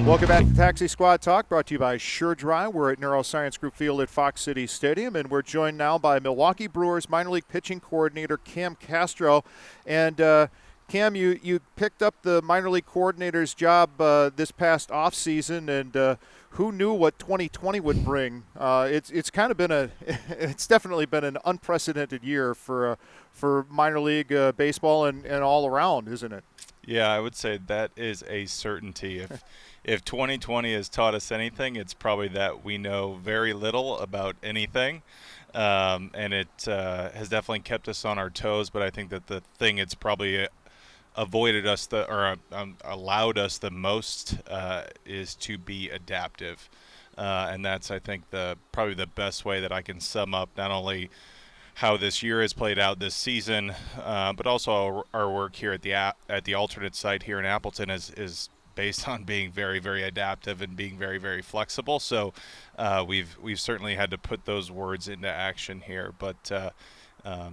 Welcome back to Taxi Squad Talk, brought to you by SureDry. We're at Neuroscience Group Field at Fox City Stadium, and we're joined now by Milwaukee Brewers minor league pitching coordinator Cam Castro. And Cam, you picked up the minor league coordinator's job this past offseason, and who knew what 2020 would bring? It's kind of been it's definitely been an unprecedented year for minor league baseball and all around, isn't it? Yeah, I would say that is a certainty. If 2020 has taught us anything, it's probably that we know very little about anything, and it has definitely kept us on our toes. But I think that the thing it's probably avoided us allowed us the most is to be adaptive, and that's, I think, probably the best way that I can sum up not only how this year has played out this season, but also our work here at the alternate site here in Appleton is based on being very, very adaptive and being very, very flexible. So we've certainly had to put those words into action here, but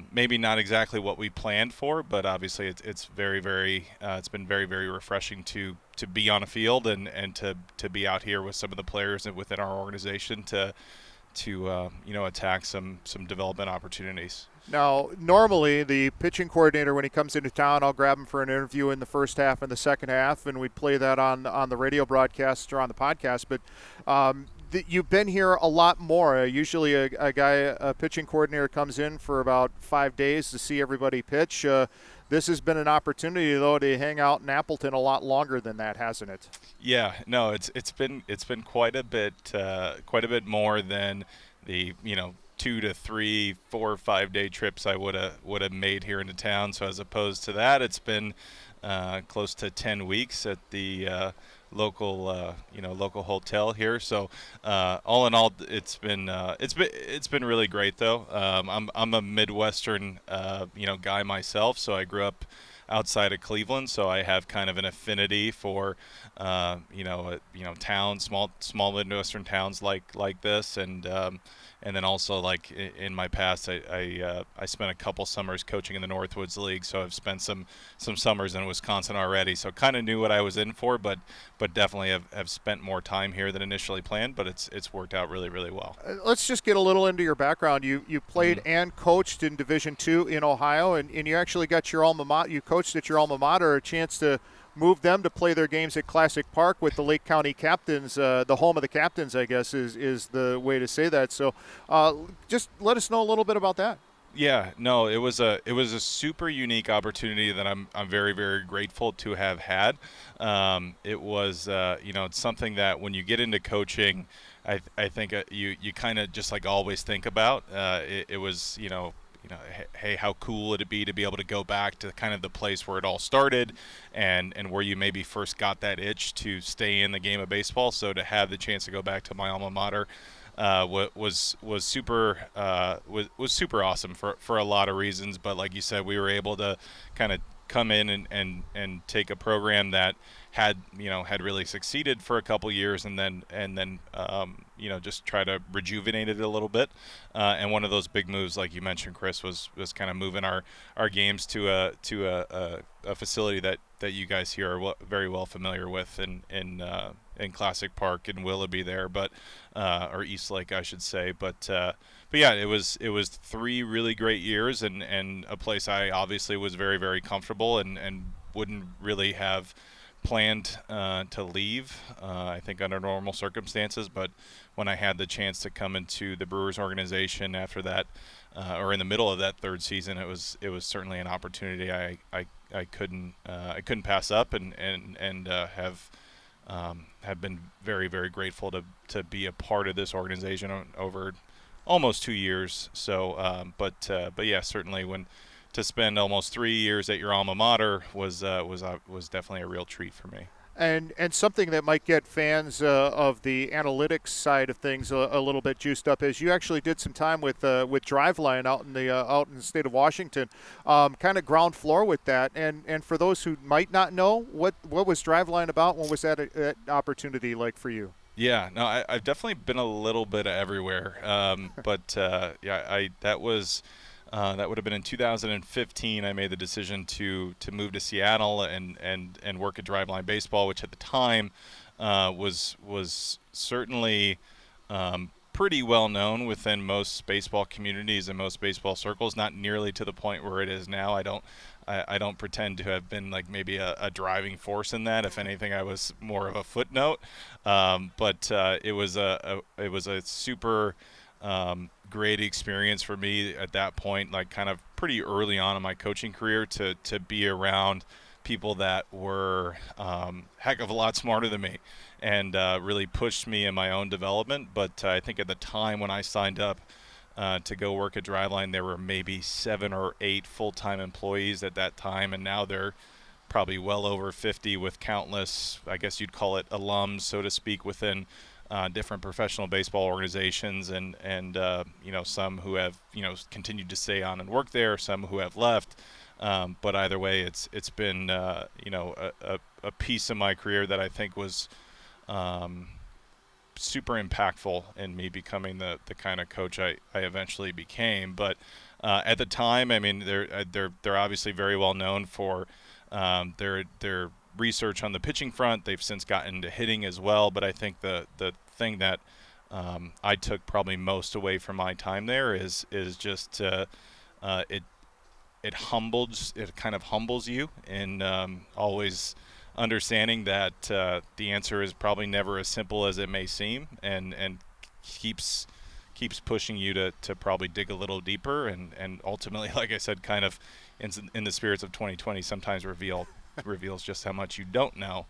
maybe not exactly what we planned for, but obviously it's very, very it's been very, very refreshing to be on a field and to be out here with some of the players within our organization to attack some development opportunities. Now, normally the pitching coordinator, when he comes into town, I'll grab him for an interview in the first half and the second half, and we'd play that on the radio broadcast or on the podcast. But you've been here a lot more. Usually a pitching coordinator comes in for about 5 days to see everybody pitch. This has been an opportunity, though, to hang out in Appleton a lot longer than that, hasn't it? Yeah, no, it's been quite a bit more than the 2 to 3, 4, 5 day trips I would have made here into town. So as opposed to that, it's been close to 10 weeks at the local hotel here. So all in all, it's been really great though. I'm a Midwestern guy myself, so I grew up outside of Cleveland, so I have kind of an affinity for towns, small Midwestern towns like this, and then also, like, in my past, I spent a couple summers coaching in the Northwoods League, so I've spent some summers in Wisconsin already. So kind of knew what I was in for, but definitely have spent more time here than initially planned. But it's worked out really, really well. Let's just get a little into your background. You played and coached in Division II in Ohio, and you actually got your alma mater. You coached at your alma mater, a chance to move them to play their games at Classic Park with the Lake County Captains, the home of the Captains, I guess, is the way to say that. So just let us know a little bit about that. Yeah, no, it was a super unique opportunity that I'm very, very grateful to have had. It was it's something that when you get into coaching, I think you kind of just like always think about. It was hey, how cool would it be to be able to go back to kind of the place where it all started and where you maybe first got that itch to stay in the game of baseball. So to have the chance to go back to my alma mater was super awesome for a lot of reasons. But like you said, we were able to kind of come in and take a program that had really succeeded for a couple years and then just try to rejuvenate it a little bit. And one of those big moves, like you mentioned, Chris, was kind of moving our games to a facility that you guys here are very well familiar with in Classic Park in Willoughby there, or East Lake, I should say. But yeah, it was 3 really great years and a place I obviously was very, very comfortable and wouldn't really have planned to leave, I think, under normal circumstances. But when I had the chance to come into the Brewers organization after that, or in the middle of that third season, it was certainly an opportunity I couldn't pass up and have been very, very grateful to be a part of this organization over almost 2 years. So, but yeah, certainly to spend almost 3 years at your alma mater was definitely a real treat for me. And something that might get fans of the analytics side of things a little bit juiced up is you actually did some time with Driveline out in the state of Washington, kind of ground floor with that. And for those who might not know, what was Driveline about? What was that opportunity like for you? Yeah, no, I've definitely been a little bit everywhere, but yeah, that was That would have been in 2015. I made the decision to move to Seattle and work at Driveline Baseball, which at the time was certainly pretty well known within most baseball communities and most baseball circles. Not nearly to the point where it is now. I don't pretend to have been like maybe a driving force in that. If anything, I was more of a footnote. But it was a super great experience for me at that point, like kind of pretty early on in my coaching career, to be around people that were heck of a lot smarter than me and really pushed me in my own development. But I think at the time when I signed up to go work at Driveline, there were maybe 7 or 8 full-time employees at that time, and now they're probably well over 50 with countless, I guess you'd call it alums, so to speak, within different professional baseball organizations, and some who have continued to stay on and work there, some who have left. But either way, it's been a piece of my career that I think was super impactful in me becoming the kind of coach I eventually became. But at the time, I mean, they're obviously very well known for their research on the pitching front. They've since gotten into hitting as well. But I think the thing that I took probably most away from my time there is just it kind of humbles you in always understanding that the answer is probably never as simple as it may seem, and keeps pushing you to probably dig a little deeper, and ultimately, like I said, kind of in the spirits of 2020, sometimes reveals just how much you don't know,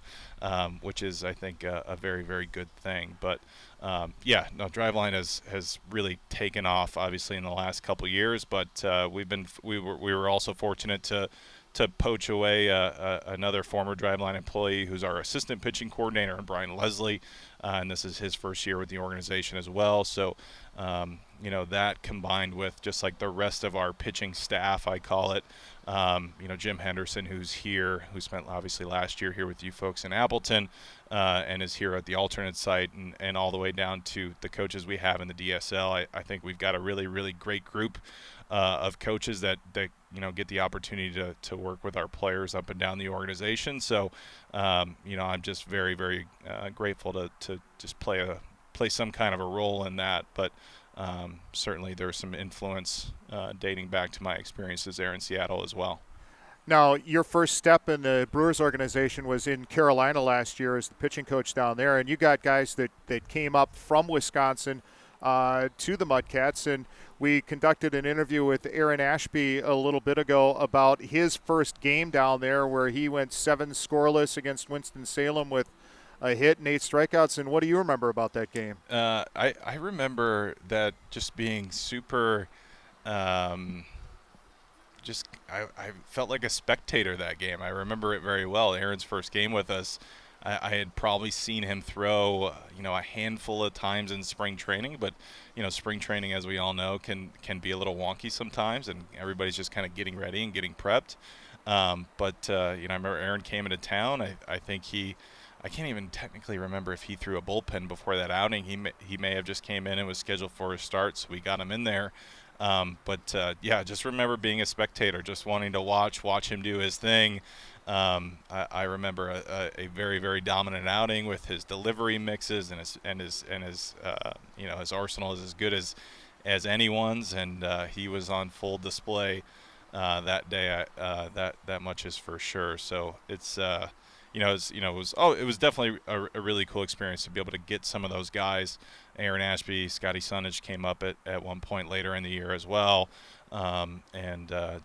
which is, I think, a very, very good thing. But Driveline has really taken off, obviously, in the last couple of years. But we were also fortunate to poach away another former Driveline employee who's our assistant pitching coordinator, and Brian Leslie, and this is his first year with the organization as well. So that combined with just like the rest of our pitching staff, I call it, Jim Henderson, who's here, who spent obviously last year here with you folks in Appleton, and is here at the alternate site, and all the way down to the coaches we have in the DSL. I think we've got a really, really great group of coaches that get the opportunity to work with our players up and down the organization. So, I'm just very, very grateful to just play some kind of a role in that. But certainly there's some influence dating back to my experiences there in Seattle as well. Now, your first step in the Brewers organization was in Carolina last year as the pitching coach down there, and you got guys that came up from Wisconsin to the Mudcats, and we conducted an interview with Aaron Ashby a little bit ago about his first game down there, where he went 7 scoreless against Winston-Salem with a hit and 8 strikeouts. And what do you remember about that game? I remember that just being super I felt like a spectator that game. I remember it very well. Aaron's first game with us, I had probably seen him throw, a handful of times in spring training, but, spring training, as we all know, can be a little wonky sometimes, and everybody's just kind of getting ready and getting prepped. But I remember Aaron came into town. I think I can't even technically remember if he threw a bullpen before that outing. He may have just came in and was scheduled for a start, so we got him in there. Just remember being a spectator, just wanting to watch him do his thing. I remember a very, very dominant outing with his delivery mixes and his arsenal is as good as anyone's, and he was on full display that day. That much is for sure. So it's it was definitely a really cool experience to be able to get some of those guys. Aaron Ashby, Scotty Sunage came up at one point later in the year as well.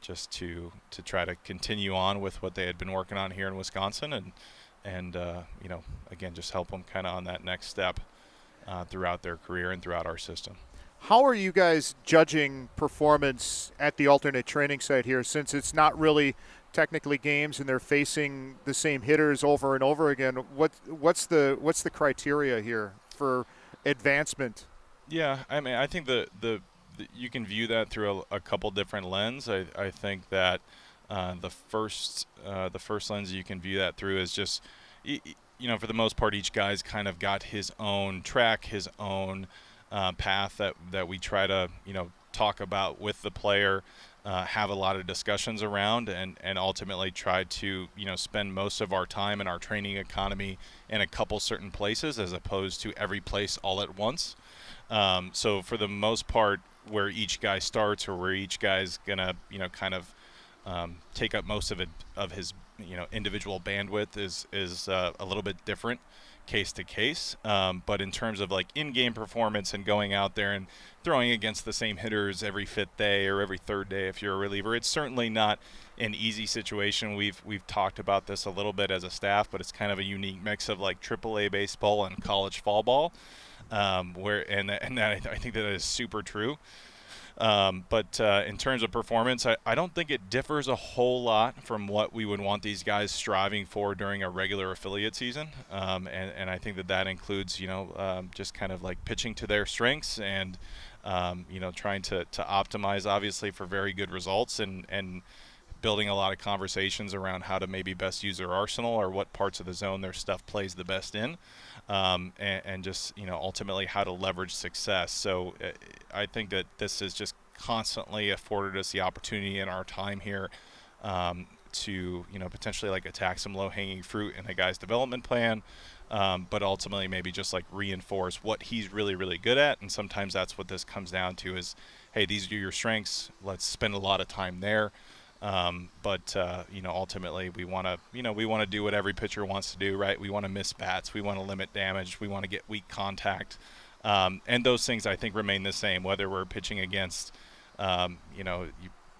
Just to try to continue on with what they had been working on here in Wisconsin, and again, just help them kind of on that next step throughout their career and throughout our system. How are you guys judging performance at the alternate training site here, since it's not really technically games and they're facing the same hitters over and over again? What's the criteria here for advancement? Yeah, I mean, I think the you can view that through a couple different lenses. I think that the first lens you can view that through is just, for the most part, each guy's kind of got his own track, his own path that we try to, talk about with the player. have a lot of discussions around, and ultimately try to spend most of our time and our training economy in a couple certain places as opposed to every place all at once. So for the most part, where each guy starts or where each guy's gonna kind of take up most of his individual bandwidth is a little bit different case to case. But in terms of like in-game performance and going out there and throwing against the same hitters every fifth day or every third day if you're a reliever, it's certainly not an easy situation. We've talked about this a little bit as a staff, but it's kind of a unique mix of like AAA baseball and college fall ball, where and that I think that is super true. But in terms of performance, I don't think it differs a whole lot from what we would want these guys striving for during a regular affiliate season. And I think that includes, just kind of like pitching to their strengths and, trying to optimize, obviously, for very good results and building a lot of conversations around how to maybe best use their arsenal or what parts of the zone their stuff plays the best in. And just ultimately how to leverage success. So I think that this has just constantly afforded us the opportunity in our time here to potentially like attack some low-hanging fruit in a guy's development plan, but ultimately maybe just like reinforce what he's really, really good at. And sometimes that's what this comes down to is, hey, these are your strengths. Let's spend a lot of time there. But ultimately we want to do what every pitcher wants to do, right? We want to miss bats. We want to limit damage. We want to get weak contact. And those things I think remain the same, whether we're pitching against,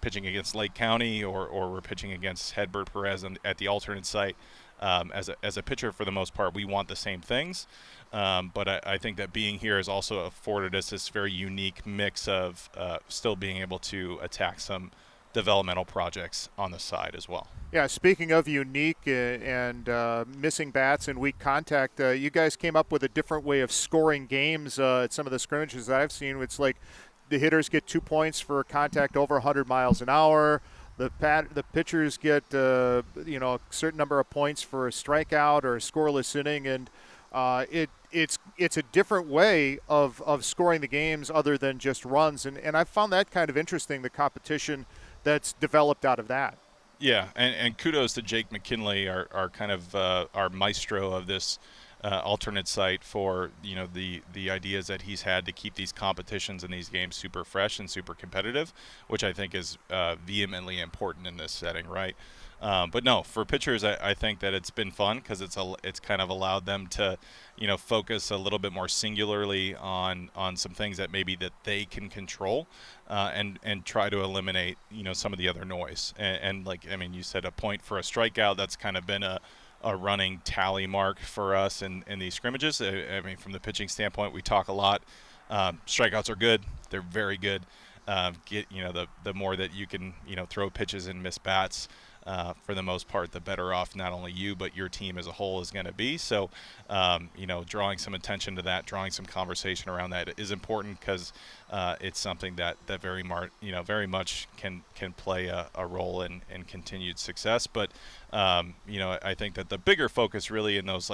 pitching against Lake County or we're pitching against Hedbert Perez at the alternate site. As a pitcher, for the most part, we want the same things. But I think that being here has also afforded us this very unique mix of still being able to attack some developmental projects on the side as well. Yeah, speaking of unique and missing bats and weak contact, you guys came up with a different way of scoring games at some of the scrimmages that I've seen. It's like the hitters get 2 points for contact over 100 miles an hour. The pitchers get a certain number of points for a strikeout or a scoreless inning, and it's a different way of scoring the games other than just runs. And I found that kind of interesting, the competition that's developed out of that. Yeah, and kudos to Jake McKinley, our kind of our maestro of this alternate site for the ideas that he's had to keep these competitions and these games super fresh and super competitive, which I think is vehemently important in this setting, right? But no, for pitchers, I think that it's been fun because it's kind of allowed them to, focus a little bit more singularly on some things that maybe that they can control, and try to eliminate, some of the other noise. And like, I mean, you said a point for a strikeout. That's kind of been a running tally mark for us in these scrimmages. I mean, from the pitching standpoint, we talk a lot. Strikeouts are good. They're very good. The more that you can, throw pitches and miss bats, for the most part, the better off not only you but your team as a whole is going to be. So, drawing some attention to that, drawing some conversation around that is important because it's something that very much can play a role in continued success. But I think that the bigger focus really in those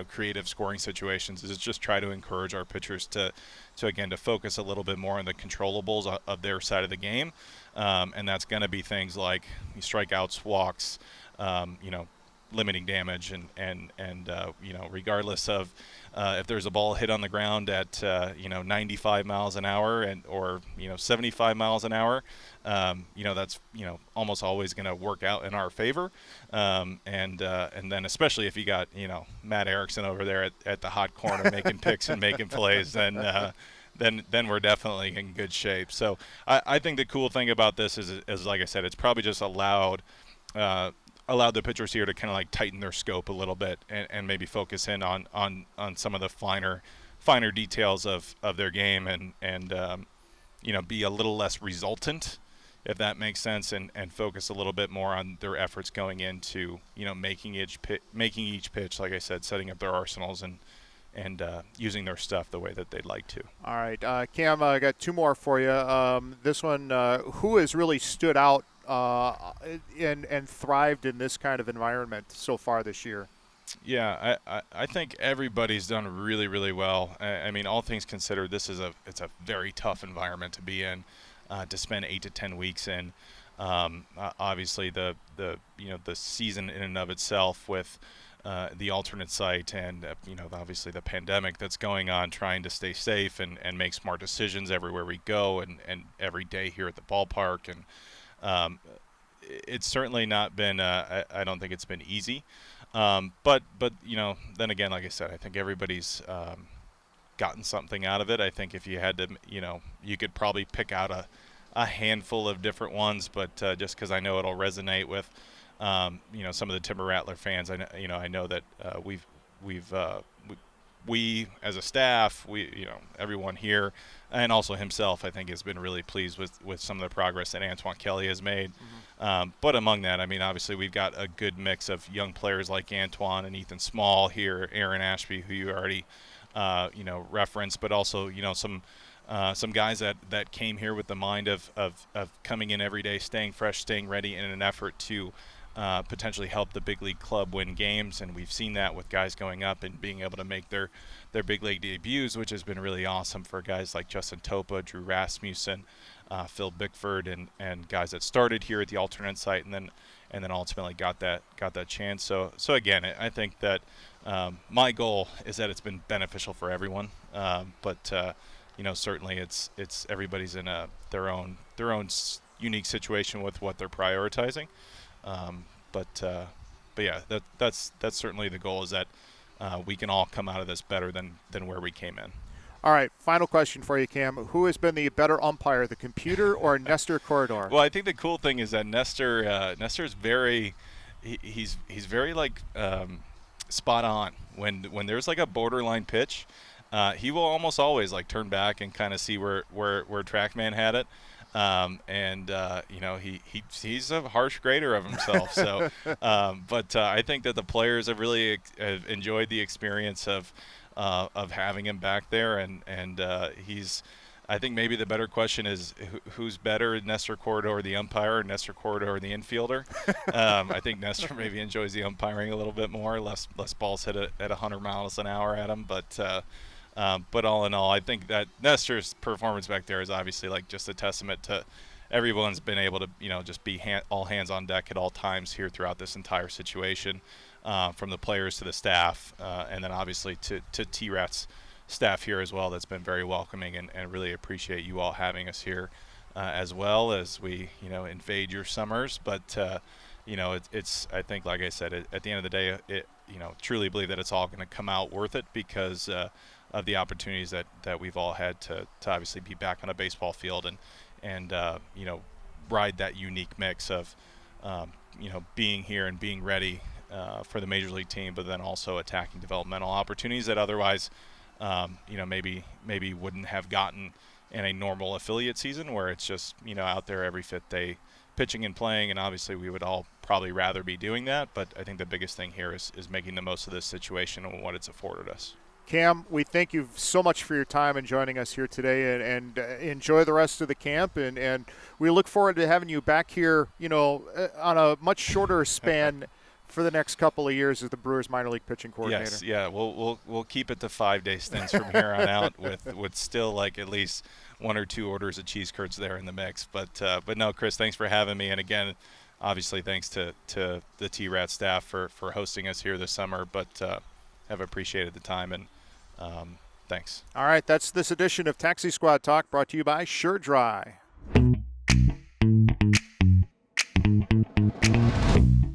creative scoring situations is just try to encourage our pitchers to focus a little bit more on the controllables of their side of the game. And that's going to be things like strikeouts, walks, limiting damage, and regardless of if there's a ball hit on the ground at 95 miles an hour or 75 miles an hour, that's almost always going to work out in our favor. And then especially if you got Matt Erickson over there at the hot corner making picks and making plays, then we're definitely in good shape. So I think the cool thing about this is like I said, it's probably just allowed the pitchers here to kind of like tighten their scope a little bit and maybe focus in on some of the finer details of their game and be a little less resultant, if that makes sense, and focus a little bit more on their efforts going into making each pitch, like I said, setting up their arsenals and using their stuff the way that they'd like to. All right, Cam, I got two more for you. This one, who has really stood out and thrived in this kind of environment so far this year? Yeah, I think everybody's done really, really well. I mean, all things considered, it's a very tough environment to be in. to spend 8 to 10 weeks in. Obviously, the season in and of itself with the alternate site and obviously the pandemic that's going on, trying to stay safe and make smart decisions everywhere we go and every day here at the ballpark. And it's certainly not been I don't think it's been easy, but then again, like I said, I think everybody's gotten something out of it. I think if you had to, you could probably pick out a handful of different ones, but just because I know it'll resonate with some of the Timber Rattler fans. I know that we as a staff, everyone here, and also himself, I think, has been really pleased with some of the progress that Antoine Kelly has made. Mm-hmm. But among that, I mean, obviously we've got a good mix of young players like Antoine and Ethan Small here, Aaron Ashby, who you already referenced, but also some guys that came here with the mind of coming in every day, staying fresh, staying ready in an effort to potentially help the big league club win games. And we've seen that with guys going up and being able to make their big league debuts, which has been really awesome for guys like Justin Topa, Drew Rasmussen, Phil Bickford, and guys that started here at the alternate site and then ultimately got that chance. So again, I think that my goal is that it's been beneficial for everyone, but certainly it's everybody's in their own unique situation with what they're prioritizing. But yeah, that's certainly the goal, is that we can all come out of this better than where we came in. All right, final question for you, Cam. Who has been the better umpire, the computer or Nestor Corridor? Well, I think the cool thing is that Nestor's very he's very spot on when there's like a borderline pitch. He will almost always turn back and kind of see where TrackMan had it. He's a harsh grader of himself. So, but I think that the players have really enjoyed the experience of having him back there, and he's. I think maybe the better question is who's better, Nestor Corridor, the umpire, or Nestor Corridor, the infielder. I think Nestor maybe enjoys the umpiring a little bit more, less balls hit at 100 miles an hour at him, but all in all, I think that Nestor's performance back there is obviously just a testament to everyone's been able to, just be all hands on deck at all times here throughout this entire situation, from the players to the staff, and then obviously to T-Rat's staff here as well. That's been very welcoming, and really appreciate you all having us here, as well as we, invade your summers. But, it's I think, like I said, at the end of the day, truly believe that it's all going to come out worth it because of the opportunities that we've all had to obviously be back on a baseball field and ride that unique mix of being here and being ready for the major league team, but then also attacking developmental opportunities that otherwise maybe wouldn't have gotten in a normal affiliate season where it's just out there every fifth day pitching and playing, and obviously we would all probably rather be doing that, but I think the biggest thing here is making the most of this situation and what it's afforded us. Cam, we thank you so much for your time and joining us here today, and enjoy the rest of the camp, and we look forward to having you back here, on a much shorter span for the next couple of years as the Brewers minor league pitching coordinator. Yes, yeah, we'll keep it to 5-day stints from here on out with still at least 1 or 2 orders of cheese curds there in the mix. But no, Chris, thanks for having me, and again, obviously thanks to the T-Rat staff for hosting us here this summer, but have appreciated the time, and thanks. All right, that's this edition of Taxi Squad Talk, brought to you by Sure Dry.